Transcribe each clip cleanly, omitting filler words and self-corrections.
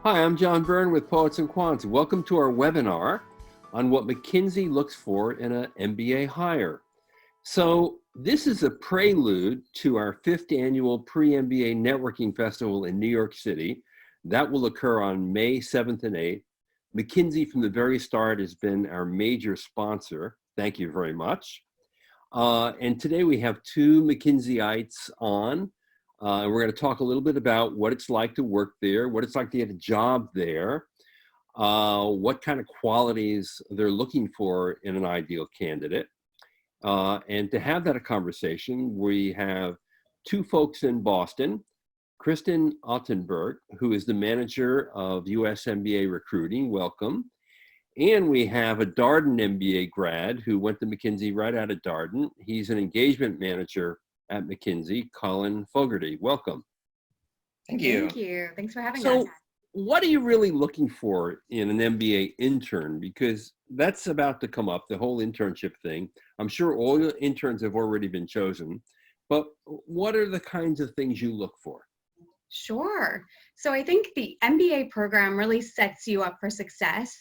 Hi, I'm John Byrne with Poets and Quants. Welcome to our webinar on what McKinsey looks for in an MBA hire. So this is a prelude to our 5th annual pre-MBA networking festival in New York City. That will occur on May 7th and 8th. McKinsey from the very start has been our major sponsor. Thank you very much. And today we have two McKinseyites on. And we're going to talk a little bit about what it's like to work there, what it's like to get a job there, what kind of qualities they're looking for in an ideal candidate. And to have that conversation, we have two folks in Boston, Kristin Altenburg, who is the manager of US MBA Recruiting. Welcome. And we have a Darden MBA grad who went to McKinsey right out of Darden. He's an engagement manager at McKinsey, Colin Fogarty. Welcome. Thank you. Thank you. Thanks for having us. So what are you really looking for in an MBA intern? Because that's about to come up, the whole internship thing. I'm sure all the interns have already been chosen, but what are the kinds of things you look for? Sure. So I think the MBA program really sets you up for success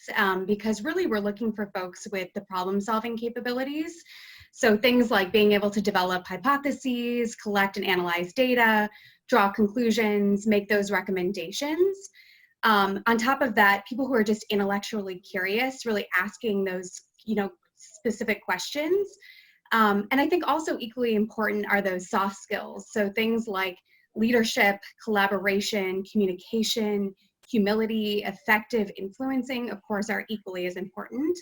because really we're looking for folks with the problem-solving capabilities. So things like being able to develop hypotheses, collect and analyze data, draw conclusions, make those recommendations. On top of that, people who are just intellectually curious, really asking those, specific questions. And I think also equally important are those soft skills. So things like leadership, collaboration, communication, humility, effective influencing, of course, are equally as important.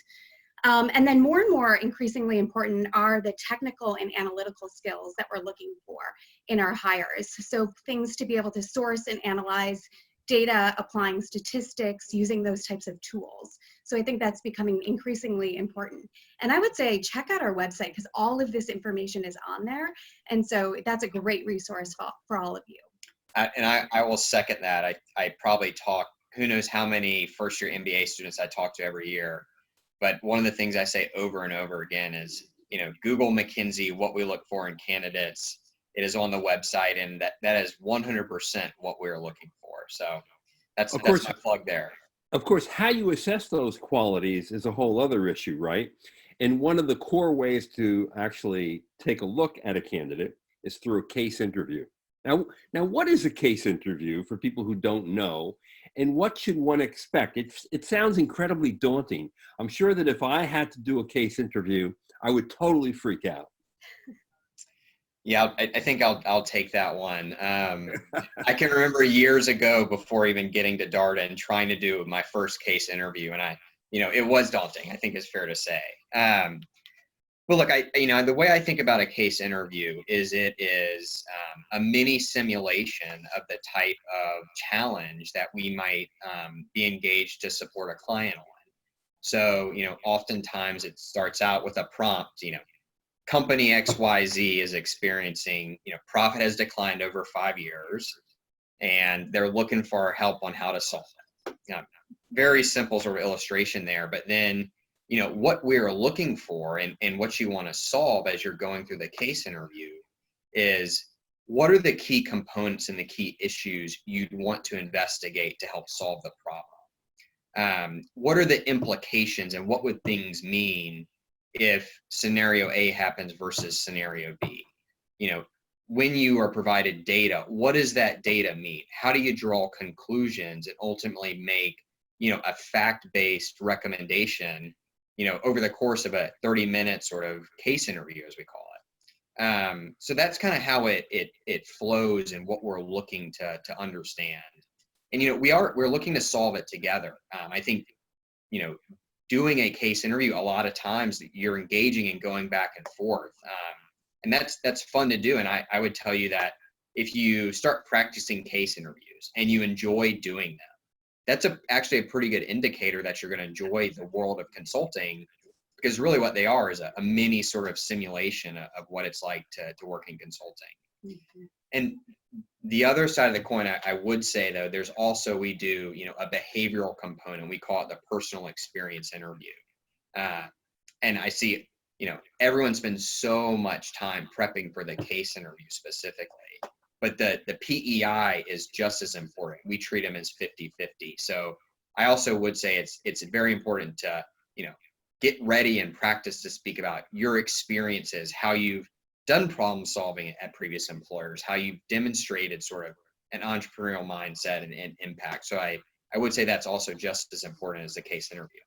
And then more and more increasingly important are the technical and analytical skills that we're looking for in our hires. So things to be able to source and analyze data, applying statistics, using those types of tools. So I think that's becoming increasingly important. And I would say check out our website because all of this information is on there. And so that's a great resource for all of you. And I will second that. I probably talk, who knows how many first-year MBA students I talk to every year. But one of the things I say over and over again is, Google McKinsey, what we look for in candidates. It is on the website, and that is 100% what we're looking for. So that's my plug there. Of course, how you assess those qualities is a whole other issue, right? And one of the core ways to actually take a look at a candidate is through a case interview. Now, what is a case interview for people who don't know, and what should one expect? It sounds incredibly daunting. I'm sure that if I had to do a case interview, I would totally freak out. Yeah, I think I'll take that one. I can remember years ago, before even getting to Darden, trying to do my first case interview, and it was daunting. I think it's fair to say. But look, the way I think about a case interview is it is a mini simulation of the type of challenge that we might be engaged to support a client on. So, oftentimes it starts out with a prompt, company XYZ is experiencing, profit has declined over 5 years, and they're looking for our help on how to solve it. Very simple sort of illustration there, but then, what we're looking for and what you want to solve as you're going through the case interview is what are the key components and the key issues you'd want to investigate to help solve the problem? What are the implications and what would things mean if scenario A happens versus scenario B? When you are provided data, what does that data mean? How do you draw conclusions and ultimately make, a fact-based recommendation, over the course of a 30-minute sort of case interview, as we call it. So that's kind of how it flows and what we're looking to understand. And, we're looking to solve it together. I think, doing a case interview, a lot of times you're engaging and going back and forth. And that's fun to do. And I would tell you that if you start practicing case interviews and you enjoy doing them, that's actually a pretty good indicator that you're going to enjoy the world of consulting, because really what they are is a mini sort of simulation of what it's like to work in consulting. Mm-hmm. And the other side of the coin, I would say, though, there's also, we do, a behavioral component. We call it the personal experience interview. And I see, everyone spends so much time prepping for the case interview specifically. but the PEI is just as important. We treat them as 50-50. So I also would say it's very important to, get ready and practice to speak about your experiences, how you've done problem solving at previous employers, how you've demonstrated sort of an entrepreneurial mindset and impact. So I would say that's also just as important as the case interview.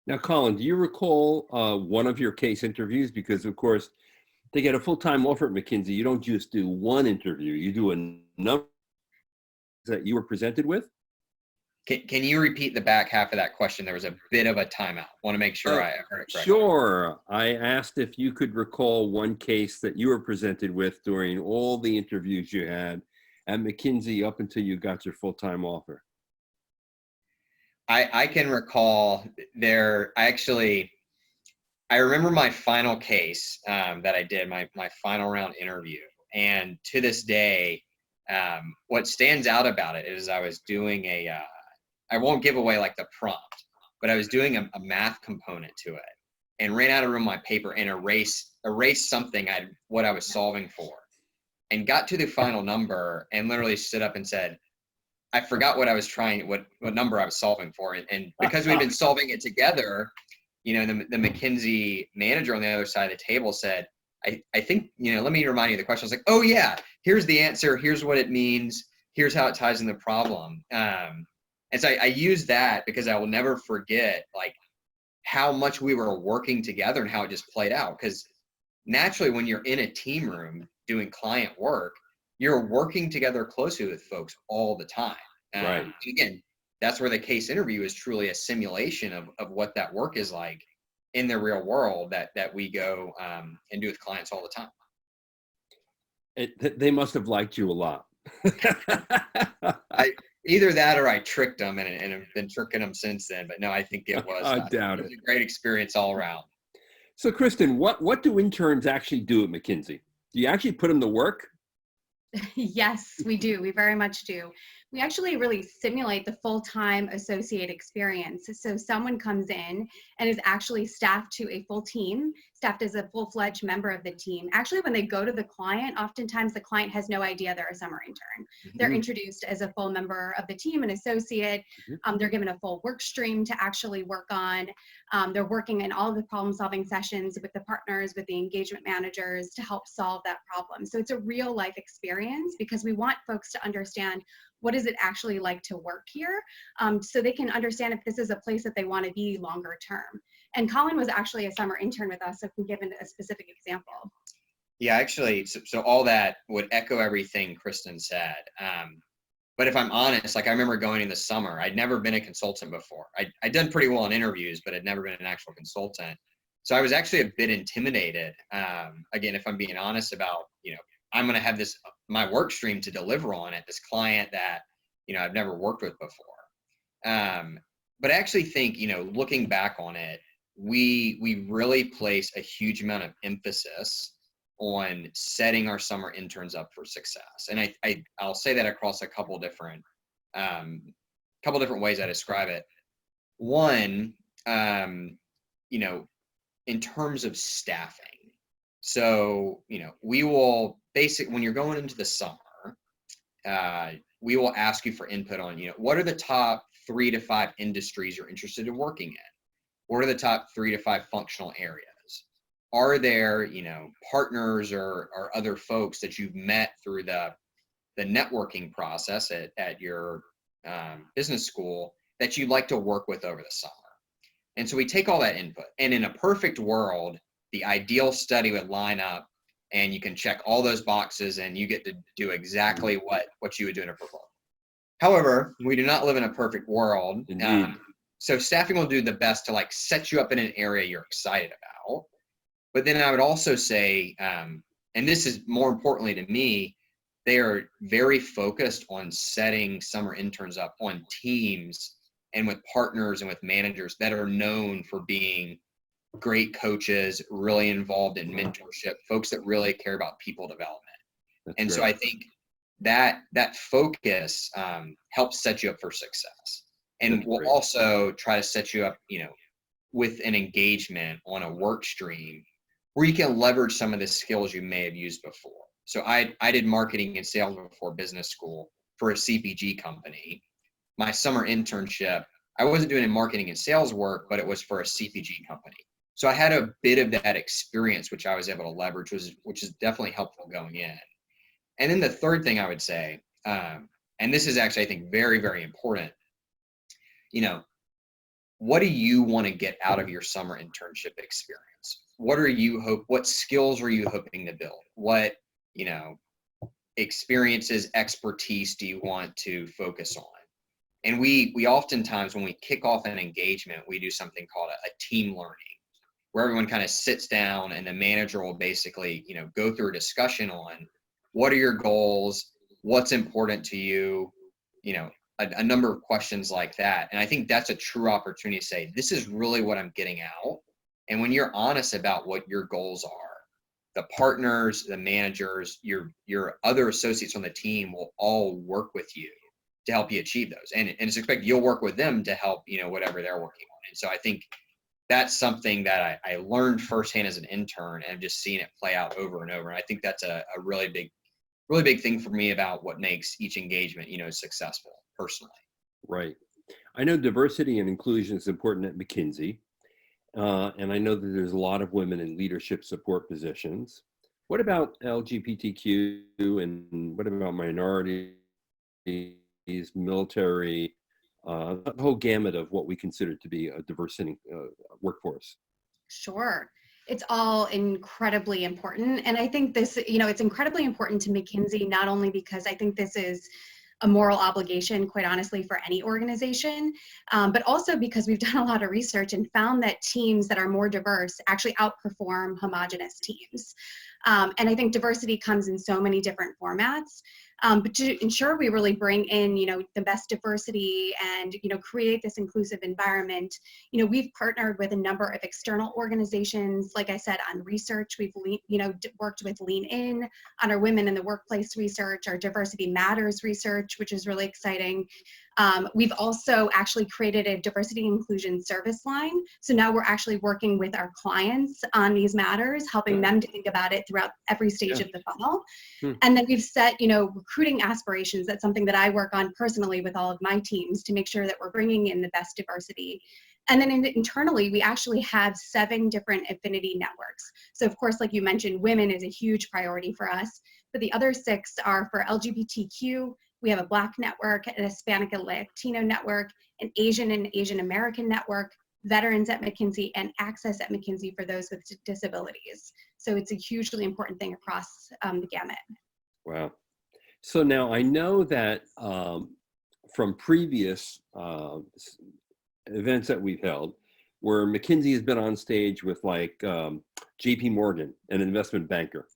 Now, Colin, do you recall one of your case interviews? Because, of course, to get a full-time offer at McKinsey, you don't just do one interview, you do a number that you were presented with? Can you repeat the back half of that question? There was a bit of a timeout. Want to make sure I heard it correctly. Sure. I asked if you could recall one case that you were presented with during all the interviews you had at McKinsey up until you got your full-time offer. I can recall I remember my final case that I did, my final round interview. And to this day, what stands out about it is I was doing I won't give away like the prompt, but I was doing a math component to it and ran out of room on my paper and erased something what I was solving for, and got to the final number and literally stood up and said, I forgot what number I was solving for. And because we've been solving it together, the McKinsey manager on the other side of the table said, I think, let me remind you of the question. I was like, oh yeah, here's the answer. Here's what it means. Here's how it ties in the problem. And so I use that because I will never forget like how much we were working together and how it just played out. Because naturally, when you're in a team room doing client work, you're working together closely with folks all the time. Right. Again, that's where the case interview is truly a simulation of what that work is like in the real world that we go and do with clients all the time. They must have liked you a lot. Either that or I tricked them and have been tricking them since then. But no, I think it was, I doubt it was a great experience all around. So, Kristin, what do interns actually do at McKinsey? Do you actually put them to work? Yes, we do. We very much do. We actually really simulate the full-time associate experience. So someone comes in and is actually staffed to a full team, staffed as a full-fledged member of the team. Actually, when they go to the client, oftentimes the client has no idea they're a summer intern. Mm-hmm. They're introduced as a full member of the team, an associate. Mm-hmm. They're given a full work stream to actually work on. They're working in all of the problem-solving sessions with the partners, with the engagement managers to help solve that problem. So it's a real-life experience because we want folks to understand what is it actually like to work here, so they can understand if this is a place that they want to be longer term. And Colin was actually a summer intern with us, so we can give a specific example. Yeah, actually, so all that would echo everything Kristin said. But if I'm honest, like I remember going in the summer, I'd never been a consultant before. I'd done pretty well in interviews, but I'd never been an actual consultant. So I was actually a bit intimidated. Again, if I'm being honest about, I'm going to have my work stream to deliver on at this client that, I've never worked with before. But I actually think, looking back on it, we really place a huge amount of emphasis on setting our summer interns up for success. And I'll say that across a couple different ways I describe it. One, in terms of staffing. So, we will when you're going into the summer, we will ask you for input on, what are the top 3 to 5 industries you're interested in working in? What are the top 3 to 5 functional areas? Are there, partners or other folks that you've met through the networking process at your business school that you'd like to work with over the summer? And so we take all that input, and in a perfect world, the ideal study would line up and you can check all those boxes and you get to do exactly what you would do in a perfect world. However, we do not live in a perfect world. So staffing will do the best to set you up in an area you're excited about. But then I would also say, and this is more importantly to me, they are very focused on setting summer interns up on teams and with partners and with managers that are known for being great coaches, really involved in mentorship, folks that really care about people development. That's so I think that focus helps set you up for success. And we'll also try to set you up, with an engagement on a work stream where you can leverage some of the skills you may have used before. So I did marketing and sales before business school for a CPG company. My summer internship, I wasn't doing marketing and sales work, but it was for a CPG company. So I had a bit of that experience, which I was able to leverage, which is definitely helpful going in. And then the third thing I would say, and this is actually, I think, very, very important, what do you want to get out of your summer internship experience? What skills are you hoping to build? What, experiences, expertise do you want to focus on? And we oftentimes, when we kick off an engagement, we do something called a team learning, where everyone kind of sits down and the manager will basically, go through a discussion on what are your goals, what's important to you, a number of questions like that. And I think that's a true opportunity to say, this is really what I'm getting out. And when you're honest about what your goals are, the partners, the managers, your other associates on the team will all work with you to help you achieve those. And it's expected you'll work with them to help, whatever they're working on. And so I think that's something that I learned firsthand as an intern, and I've just seen it play out over and over. And I think that's a really big thing for me about what makes each engagement, successful personally. Right. I know diversity and inclusion is important at McKinsey. And I know that there's a lot of women in leadership support positions. What about LGBTQ, and what about minorities, military, the whole gamut of what we consider to be a diverse workforce? Sure. It's all incredibly important. And I think this, it's incredibly important to McKinsey, not only because I think this is a moral obligation, quite honestly, for any organization, but also because we've done a lot of research and found that teams that are more diverse actually outperform homogenous teams. And I think diversity comes in so many different formats. But to ensure we really bring in, the best diversity and, create this inclusive environment, we've partnered with a number of external organizations. Like I said, on research, we've, worked with Lean In on our Women in the Workplace research, our Diversity Matters research, which is really exciting. We've also actually created a diversity inclusion service line. So now we're actually working with our clients on these matters, helping them to think about it throughout every stage of the funnel. And then we've set, recruiting aspirations. That's something that I work on personally with all of my teams to make sure that we're bringing in the best diversity. And then internally, we actually have 7 different affinity networks. So of course, like you mentioned, women is a huge priority for us, but the other 6 are for LGBTQ. We have a Black network, an Hispanic and Latino network, an Asian and Asian American network, veterans at McKinsey, and access at McKinsey for those with disabilities. So it's a hugely important thing across the gamut. Wow. So now I know that from previous events that we've held, where McKinsey has been on stage with like JP Morgan, an investment banker,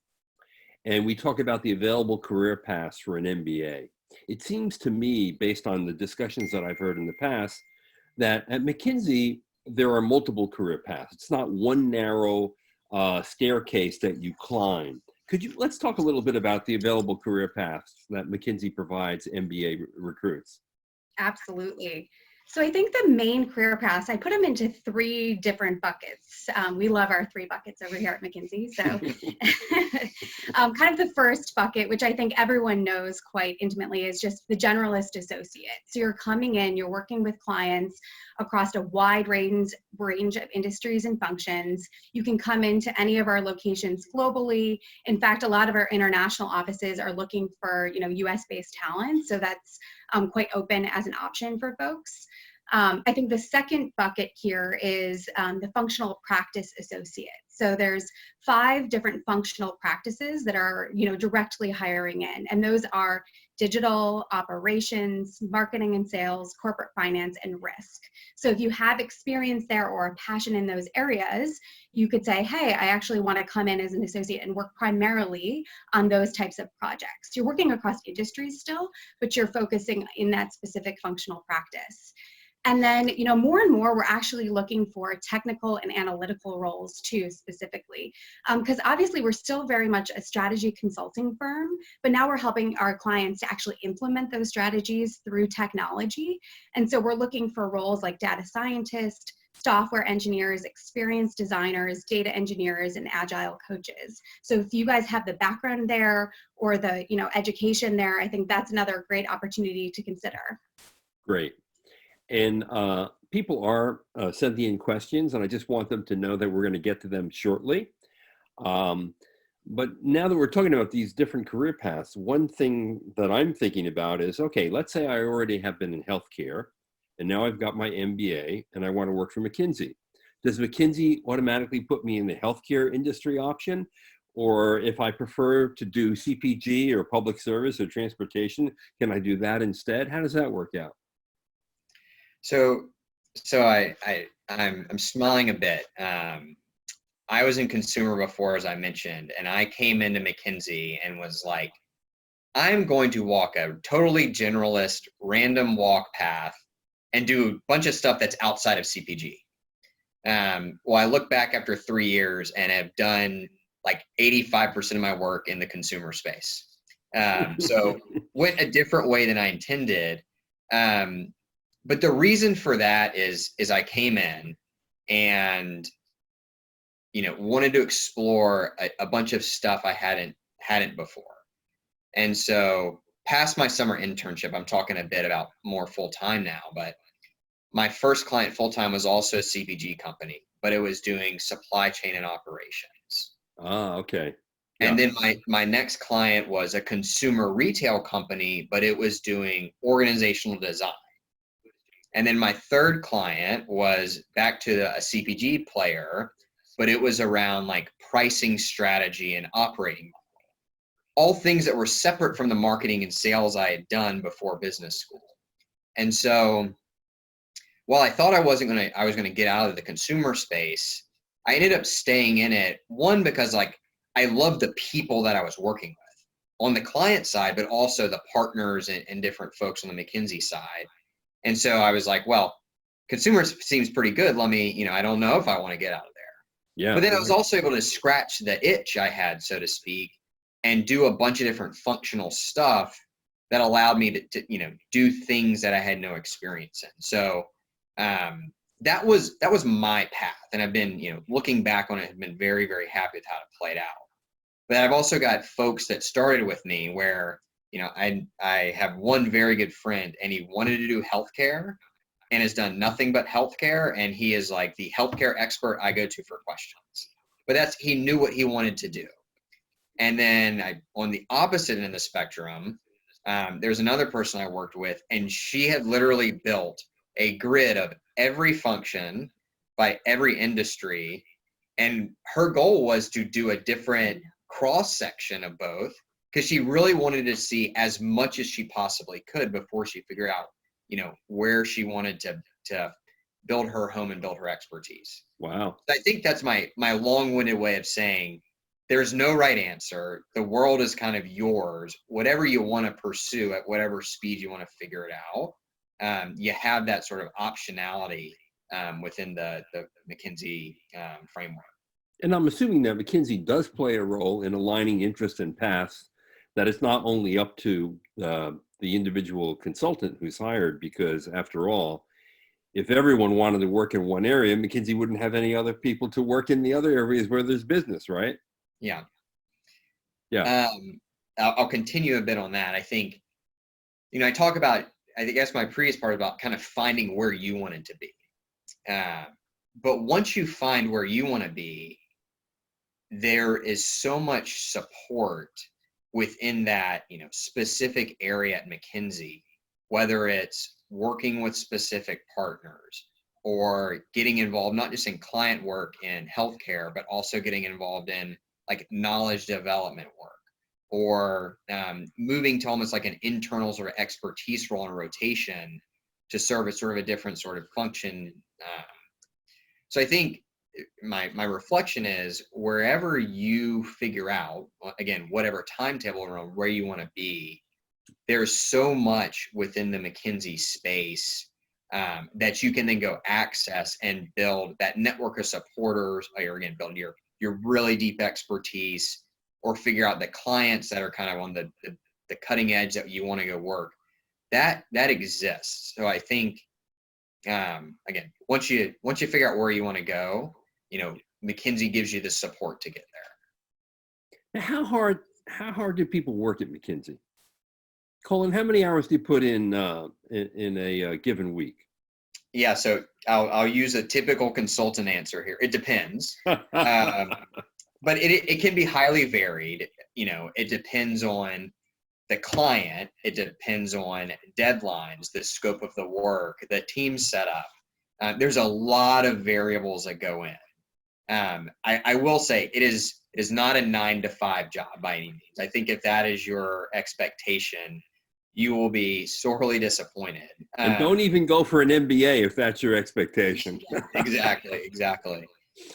and we talk about the available career paths for an MBA. It seems to me, based on the discussions that I've heard in the past, that at McKinsey, there are multiple career paths. It's not one narrow staircase that you climb. Let's talk a little bit about the available career paths that McKinsey provides MBA recruits. Absolutely. So I think the main career paths, I put them into 3 different buckets. We love our 3 buckets over here at McKinsey. So kind of the first bucket, which I think everyone knows quite intimately, is just the generalist associate. So you're coming in, you're working with clients across a wide range of industries and functions. You can come into any of our locations globally. In fact, a lot of our international offices are looking for, US-based talent. So that's quite open as an option for folks. I think the second bucket here is the functional practice associate. So there's 5 different functional practices that are, directly hiring in, and those are digital, operations, marketing and sales, corporate finance, and risk. So if you have experience there or a passion in those areas, you could say, hey, I actually want to come in as an associate and work primarily on those types of projects. You're working across industries still, but you're focusing in that specific functional practice. And then, more and more, we're actually looking for technical and analytical roles too, specifically, because obviously we're still very much a strategy consulting firm, but now we're helping our clients to actually implement those strategies through technology. And so we're looking for roles like data scientist, software engineers, experienced designers, data engineers, and agile coaches. So if you guys have the background there or the education there, I think that's another great opportunity to consider. Great. And people are sending in questions, and I just want them to know that we're going to get to them shortly. But now that we're talking about these different career paths, one thing that I'm thinking about is, okay, let's say I already have been in healthcare, and now I've got my MBA, and I want to work for McKinsey. Does McKinsey automatically put me in the healthcare industry option? Or if I prefer to do CPG or public service or transportation, can I do that instead? How does that work out? So I'm smiling a bit. I was in consumer before, as I mentioned, and I came into McKinsey and was like, I'm going to walk a totally generalist, random walk path and do a bunch of stuff that's outside of CPG. Well, I look back after 3 years and have done like 85% of my work in the consumer space. So went a different way than I intended. But the reason for that is I came in and wanted to explore a bunch of stuff I hadn't before. And so past my summer internship, I'm talking a bit about more full-time now, but my first client full-time was also a CPG company, but it was doing supply chain and operations. Ah, okay. Yeah. And then my next client was a consumer retail company, but it was doing organizational design. And then my third client was back to a CPG player, but it was around like pricing strategy and operating model. All things that were separate from the marketing and sales I had done before business school. And so while I thought I was gonna get out of the consumer space, I ended up staying in it. One, because like I loved the people that I was working with on the client side, but also the partners and different folks on the McKinsey side. And so I was like, well, consumer seems pretty good. Let me, I don't know if I want to get out of there. Yeah. But then I was also able to scratch the itch I had, so to speak, and do a bunch of different functional stuff that allowed me to do things that I had no experience in. So that was my path. And I've been, looking back on it, have been very, very happy with how it played out. But I've also got folks that started with me where, I have one very good friend and he wanted to do healthcare and has done nothing but healthcare. And he is like the healthcare expert I go to for questions. But he knew what he wanted to do. And then on the opposite end of the spectrum, there's another person I worked with, and she had literally built a grid of every function by every industry. And her goal was to do a different cross section of both, because she really wanted to see as much as she possibly could before she figured out, where she wanted to build her home and build her expertise. Wow. I think that's my long-winded way of saying there's no right answer. The world is kind of yours. Whatever you want to pursue at whatever speed you want to figure it out, you have that sort of optionality within the McKinsey framework. And I'm assuming that McKinsey does play a role in aligning interests and paths, that it's not only up to the individual consultant who's hired, because after all, if everyone wanted to work in one area, McKinsey wouldn't have any other people to work in the other areas where there's business, right? Yeah. Yeah. I'll continue a bit on that. I think, I talk about, I guess my previous part about kind of finding where you wanted to be. But once you find where you want to be, there is so much support within that, specific area at McKinsey, whether it's working with specific partners or getting involved, not just in client work in healthcare, but also getting involved in like knowledge development work, or moving to almost like an internal sort of expertise role in rotation to serve as sort of a different sort of function. So I think my reflection is wherever you figure out, again, whatever timetable around where you want to be, there's so much within the McKinsey space that you can then go access and build that network of supporters, or again, build your really deep expertise, or figure out the clients that are kind of on the cutting edge that you want to go work. That exists. So I think again, once you figure out where you want to go, McKinsey gives you the support to get there. Now, how hard do people work at McKinsey? Colin, how many hours do you put in a given week? Yeah, so I'll use a typical consultant answer here. It depends, but it can be highly varied. It depends on the client. It depends on deadlines, the scope of the work, the team setup. There's a lot of variables that go in. I will say it is not a 9-to-5 job by any means. I think if that is your expectation, you will be sorely disappointed. And don't even go for an MBA if that's your expectation. Exactly.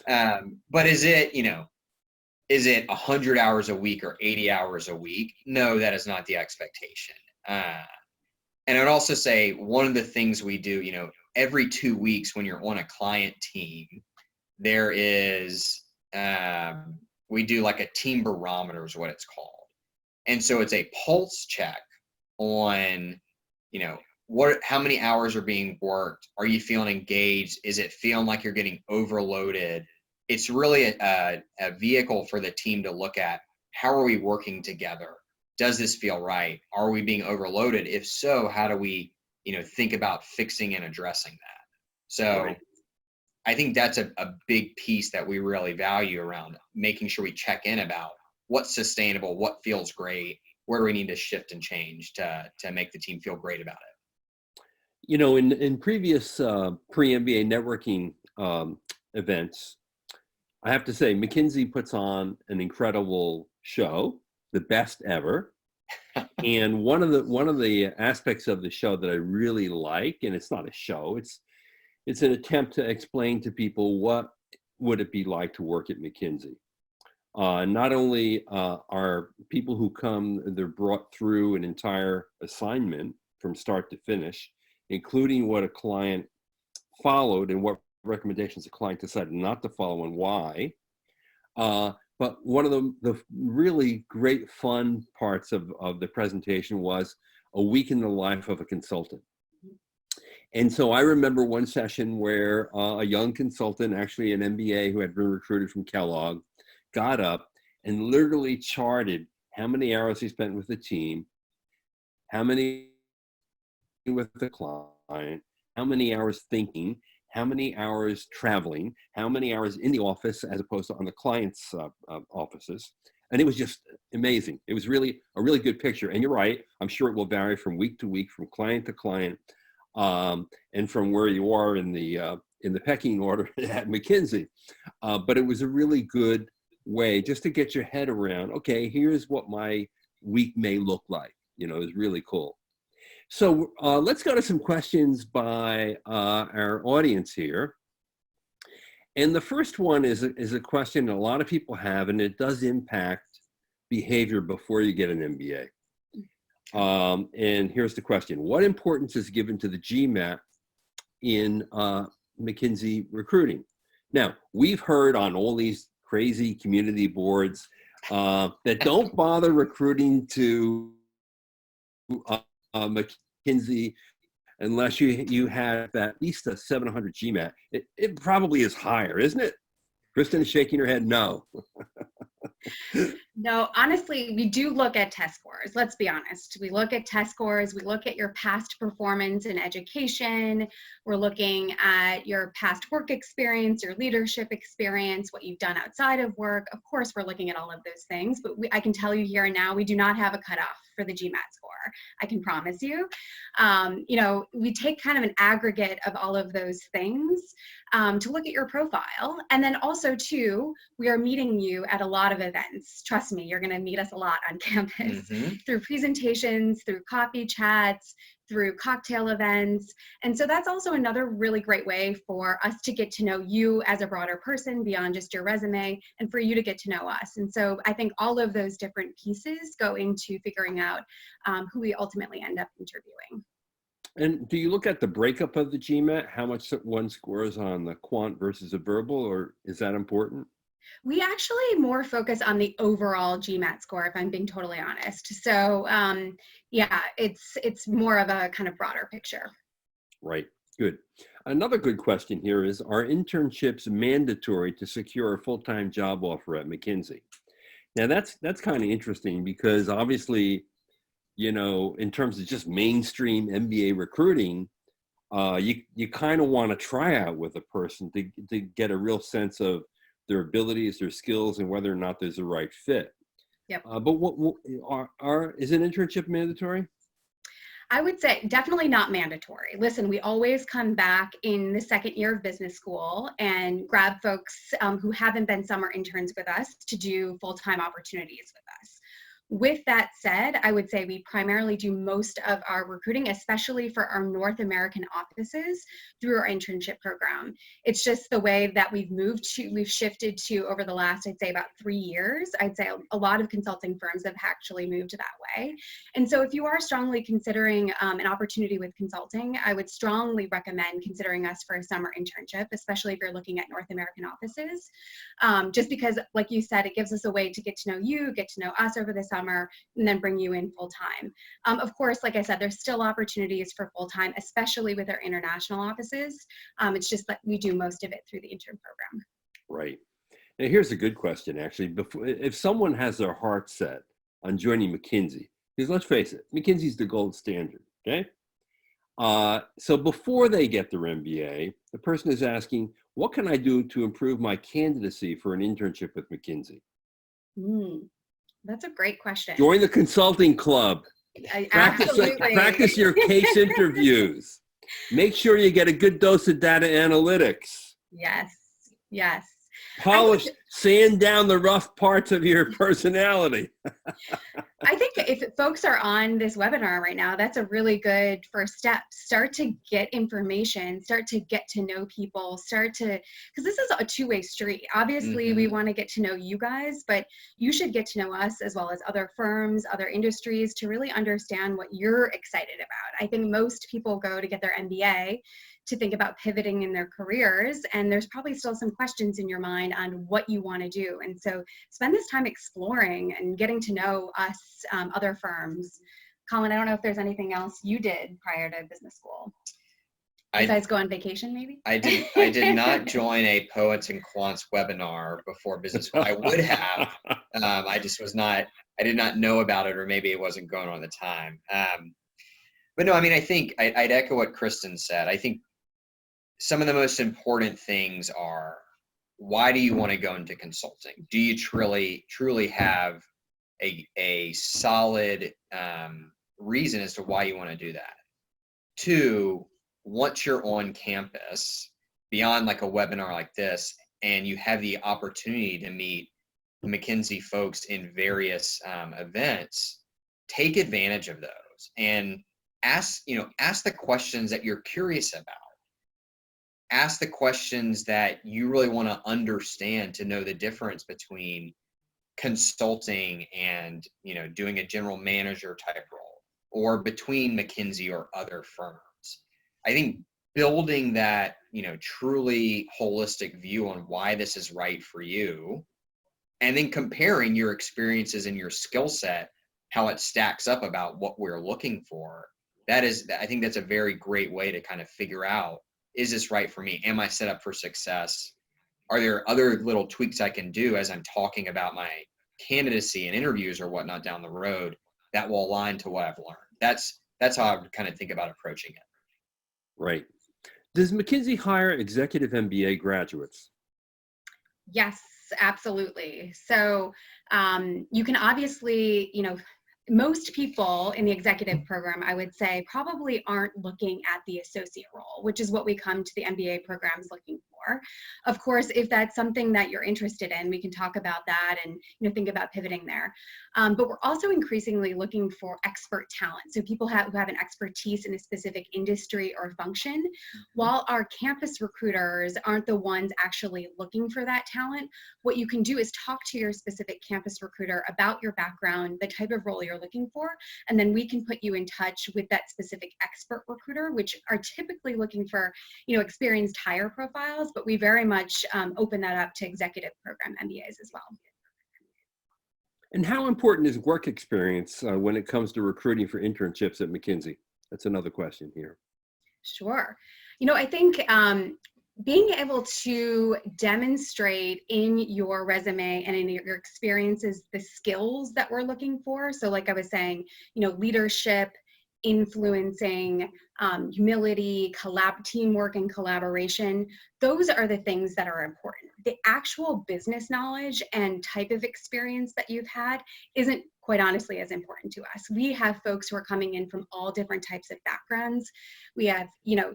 But is it 100 hours a week or 80 hours a week? No, that is not the expectation. And I'd also say one of the things we do, every 2 weeks when you're on a client team, there is, we do like a team barometer is what it's called. And so it's a pulse check on, how many hours are being worked? Are you feeling engaged? Is it feeling like you're getting overloaded? It's really a vehicle for the team to look at, how are we working together? Does this feel right? Are we being overloaded? If so, how do we, think about fixing and addressing that? So right. I think that's a big piece that we really value around making sure we check in about what's sustainable, what feels great, where do we need to shift and change to make the team feel great about it? In previous pre-MBA networking events, I have to say McKinsey puts on an incredible show, the best ever. And one of the aspects of the show that I really like, and it's not a show, it's an attempt to explain to people what would it be like to work at McKinsey. Not only are people who come, they're brought through an entire assignment from start to finish, including what a client followed and what recommendations the client decided not to follow and why. But one of the really great fun parts of the presentation was a week in the life of a consultant. And so I remember one session where a young consultant, actually an MBA who had been recruited from Kellogg, got up and literally charted how many hours he spent with the team, how many with the client, how many hours thinking, how many hours traveling, how many hours in the office as opposed to on the client's offices. And it was just amazing. It was really a really good picture. And you're right, I'm sure it will vary from week to week, from client to client, and from where you are in the pecking order at McKinsey. But it was a really good way just to get your head around, okay, here's what my week may look like. It was really cool. So let's go to some questions by our audience here. And the first one is a question that a lot of people have, and it does impact behavior before you get an MBA. And here's the question. What importance is given to the GMAT in McKinsey recruiting? Now, we've heard on all these crazy community boards that don't bother recruiting to McKinsey unless you have at least a 700 GMAT. It probably is higher, isn't it? Kristin is shaking her head no. No, honestly, we do look at test scores. Let's be honest. We look at test scores. We look at your past performance in education. We're looking at your past work experience, your leadership experience, what you've done outside of work. Of course, we're looking at all of those things, but I can tell you here and now, we do not have a cutoff for the GMAT score. I can promise you. We take kind of an aggregate of all of those things to look at your profile. And then also too, we are meeting you at a lot of events. Trust me, you're going to meet us a lot on campus through presentations, through coffee chats, through cocktail events. And so that's also another really great way for us to get to know you as a broader person beyond just your resume, and for you to get to know us. And so I think all of those different pieces go into figuring out who we ultimately end up interviewing. And do you look at the breakup of the GMAT, how much one scores on the quant versus a verbal, or is that important? We actually more focus on the overall GMAT score, if I'm being totally honest. So yeah, it's more of a kind of broader picture. Right, good. Another good question here is, are internships mandatory to secure a full-time job offer at McKinsey? Now that's kind of interesting because obviously, in terms of just mainstream MBA recruiting, you kind of want to try out with a person to get a real sense of their abilities, their skills, and whether or not there's a right fit. Yep. But what is an internship mandatory? I would say definitely not mandatory. Listen, we always come back in the second year of business school and grab folks who haven't been summer interns with us to do full-time opportunities with us. With that said, I would say we primarily do most of our recruiting, especially for our North American offices, through our internship program. It's just the way that we've shifted to over the last, I'd say about 3 years. I'd say a lot of consulting firms have actually moved that way. And so if you are strongly considering an opportunity with consulting, I would strongly recommend considering us for a summer internship, especially if you're looking at North American offices. Just because, like you said, it gives us a way to get to know you, get to know us over the summer, and then bring you in full time. Of course, like I said, there's still opportunities for full time, especially with our international offices. It's just that we do most of it through the intern program. Right. Now here's a good question, actually. If someone has their heart set on joining McKinsey, because let's face it, McKinsey's the gold standard, okay? So before they get their MBA, the person is asking, what can I do to improve my candidacy for an internship with McKinsey? That's a great question. Join the consulting club. Practice your case interviews. Make sure you get a good dose of data analytics. Yes. Polish, sand down the rough parts of your personality. I think if folks are on this webinar right now, that's a really good first step. Start to get information, start to get to know people, because this is a two-way street. Obviously, we want to get to know you guys, but you should get to know us as well as other firms, other industries, to really understand what you're excited about. I think most people go to get their MBA to think about pivoting in their careers, and there's probably still some questions in your mind on what you want to do. And so spend this time exploring and getting to know us, other firms. Colin, I don't know if there's anything else you did prior to business school. Besides go on vacation, maybe? I did not join a Poets and Quants webinar before business school. I would have. I did not know about it, or maybe it wasn't going on at the time. But no, I mean, I think I'd echo what Kristin said. I think some of the most important things are, why do you want to go into consulting? Do you truly have a solid reason as to why you want to do that? 2, once you're on campus, beyond like a webinar like this, and you have the opportunity to meet McKinsey folks in various events, take advantage of those and ask the questions that you're curious about. Ask the questions that you really want to understand to know the difference between consulting and, doing a general manager type role, or between McKinsey or other firms. I think building that, truly holistic view on why this is right for you, and then comparing your experiences and your skill set, how it stacks up about what we're looking for. I think that's a very great way to kind of figure out, is this right for me? Am I set up for success? Are there other little tweaks I can do as I'm talking about my candidacy and interviews or whatnot down the road that will align to what I've learned? That's how I would kind of think about approaching it. Right. Does McKinsey hire executive MBA graduates? Yes, absolutely. So you can obviously, most people in the executive program, I would say, probably aren't looking at the associate role, which is what we come to the MBA programs looking for. Of course, if that's something that you're interested in, we can talk about that and think about pivoting there. But we're also increasingly looking for expert talent. So people who have an expertise in a specific industry or function. While our campus recruiters aren't the ones actually looking for that talent, what you can do is talk to your specific campus recruiter about your background, the type of role you're looking for, and then we can put you in touch with that specific expert recruiter, which are typically looking for experienced hire profiles, but we very much open that up to executive program MBAs as well. And how important is work experience when it comes to recruiting for internships at McKinsey? That's another question here. Sure. I think being able to demonstrate in your resume and in your experiences the skills that we're looking for. So like I was saying, leadership, influencing, humility, teamwork and collaboration, those are the things that are important. The actual business knowledge and type of experience that you've had isn't quite honestly as important to us. We have folks who are coming in from all different types of backgrounds. We have,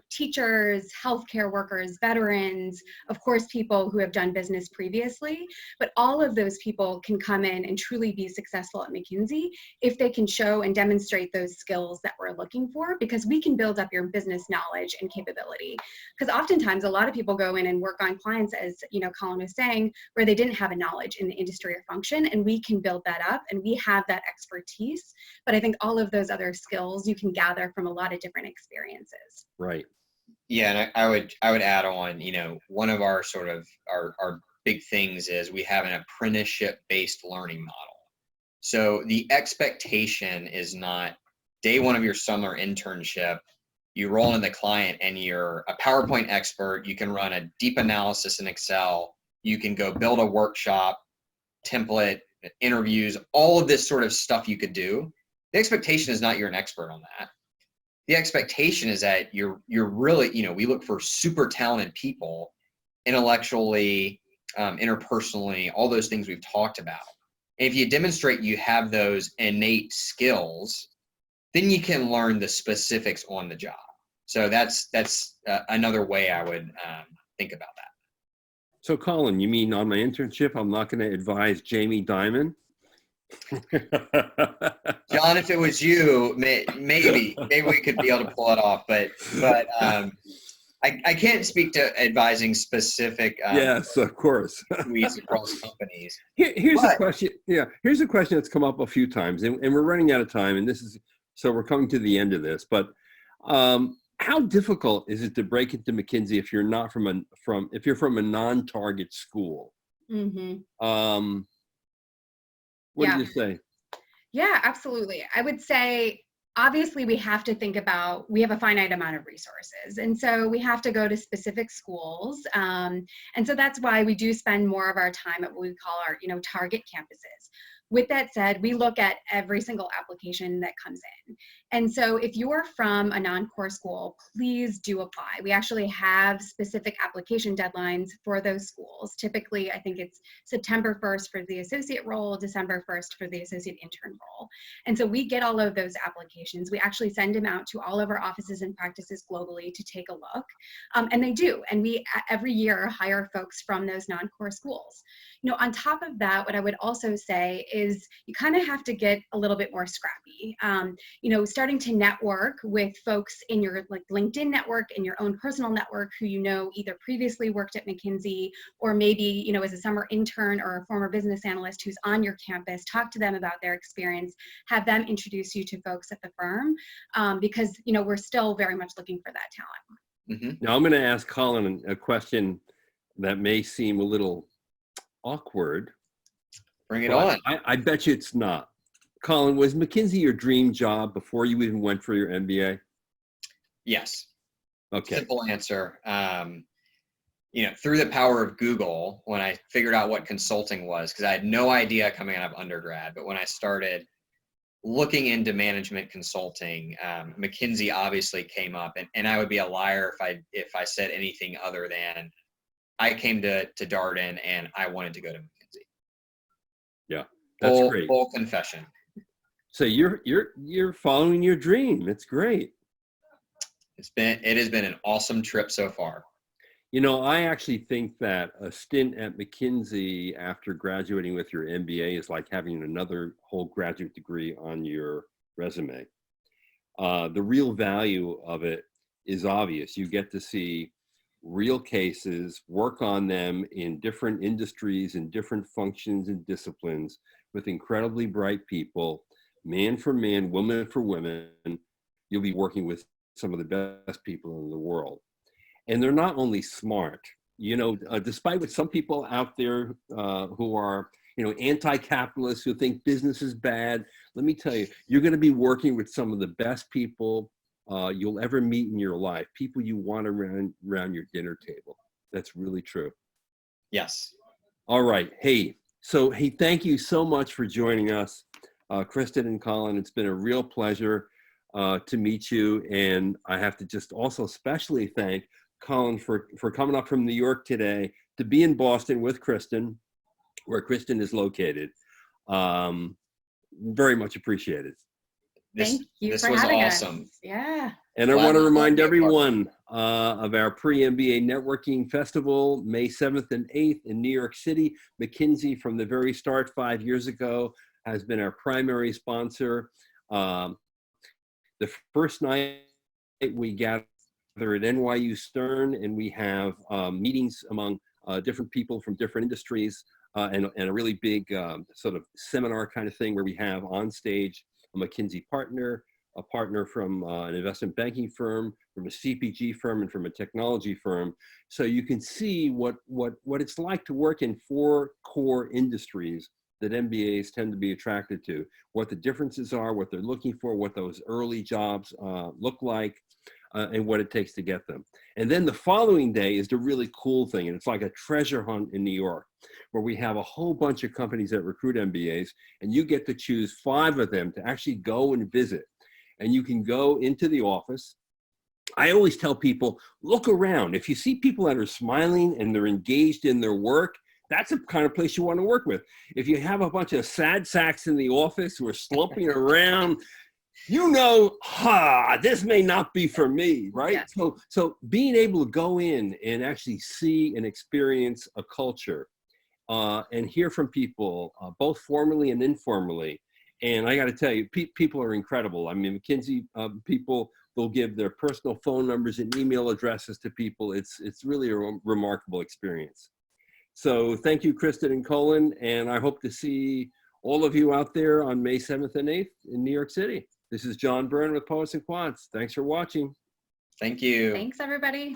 teachers, healthcare workers, veterans, of course, people who have done business previously, but all of those people can come in and truly be successful at McKinsey if they can show and demonstrate those skills that we're looking for, because we can build up your business knowledge and capability. Because oftentimes a lot of people go in and work on clients, as Colin was saying, where they didn't have a knowledge in the industry or function, and we can build that up, and we have that expertise. But I think all of those other skills you can gather from a lot of different experiences. Right. Yeah, and I would add on, one of our sort of our big things is we have an apprenticeship-based learning model. So the expectation is not day one of your summer internship, you roll in the client and you're a PowerPoint expert, you can run a deep analysis in Excel, you can go build a workshop, template, interviews, all of this sort of stuff you could do. The expectation is not you're an expert on that. The expectation is that you're really, we look for super talented people, intellectually, interpersonally, all those things we've talked about. And if you demonstrate you have those innate skills, then you can learn the specifics on the job. So that's another way I would think about that. So Colin, you mean on my internship, I'm not going to advise Jamie Dimon? John, if it was you, maybe we could be able to pull it off, but I can't speak to advising specific yes, of course. tweets across companies. Here's a question. Yeah, here's a question that's come up a few times, and we're running out of time, and so we're coming to the end of this. But how difficult is it to break into McKinsey if you're not from a non-target school? Mm-hmm. What do you say? Yeah, absolutely. I would say, obviously, we have to think about, we have a finite amount of resources. And so we have to go to specific schools. And so that's why we do spend more of our time at what we call our, target campuses. With that said, we look at every single application that comes in. And so if you're from a non-core school, please do apply. We actually have specific application deadlines for those schools. Typically, I think it's September 1st for the associate role, December 1st for the associate intern role. And so we get all of those applications. We actually send them out to all of our offices and practices globally to take a look. And they do. And we every year hire folks from those non-core schools. On top of that, what I would also say is you kind of have to get a little bit more scrappy. Starting to network with folks in your LinkedIn network, in your own personal network who either previously worked at McKinsey or maybe as a summer intern or a former business analyst who's on your campus. Talk to them about their experience, have them introduce you to folks at the firm, because we're still very much looking for that talent. Mm-hmm. Now I'm going to ask Colin a question that may seem a little awkward. Bring it on. I bet you it's not. Colin, was McKinsey your dream job before you even went for your MBA? Yes. Okay. Simple answer. Through the power of Google, when I figured out what consulting was, because I had no idea coming out of undergrad, but when I started looking into management consulting, McKinsey obviously came up, and I would be a liar if I said anything other than I came to Darden and I wanted to go to McKinsey. Yeah, that's great. Full confession. So you're following your dream. It's great. It has been an awesome trip so far. I actually think that a stint at McKinsey after graduating with your MBA is like having another whole graduate degree on your resume. The real value of it is obvious. You get to see real cases, work on them in different industries and different functions and disciplines with incredibly bright people, man for man, woman for women. You'll be working with some of the best people in the world. And they're not only smart, despite what some people out there who are, anti-capitalists who think business is bad, let me tell you, you're going to be working with some of the best people you'll ever meet in your life, people you want around your dinner table. That's really true. Yes. All right. Hey, thank you so much for joining us, Kristin and Colin. It's been a real pleasure to meet you. And I have to just also especially thank Colin for coming up from New York today to be in Boston with Kristin, where Kristin is located. Very much appreciated. Thank you this for was having awesome. us. Yeah. And I want to remind everyone of our pre-MBA networking festival, May 7th and 8th in New York City. McKinsey, from the very start 5 years ago, has been our primary sponsor. The first night we gather at NYU Stern, and we have meetings among different people from different industries, and a really big sort of seminar kind of thing where we have on stage a McKinsey partner, a partner from an investment banking firm, from a CPG firm, and from a technology firm. So you can see what it's like to work in 4 core industries that MBAs tend to be attracted to, what the differences are, what they're looking for, what those early jobs look like, and what it takes to get them. And then the following day is the really cool thing, and it's like a treasure hunt in New York, where we have a whole bunch of companies that recruit MBAs, and you get to choose 5 of them to actually go and visit. And you can go into the office. I always tell people, look around. If you see people that are smiling and they're engaged in their work, that's the kind of place you want to work with. If you have a bunch of sad sacks in the office who are slumping around, this may not be for me, right? Yeah. So being able to go in and actually see and experience a culture and hear from people, both formally and informally. And I got to tell you, people are incredible. I mean, McKinsey people will give their personal phone numbers and email addresses to people. It's really a remarkable experience. So thank you, Kristin and Colin, and I hope to see all of you out there on May 7th and 8th in New York City. This is John Byrne with Poets and Quants. Thanks for watching. Thank you. Thanks, everybody.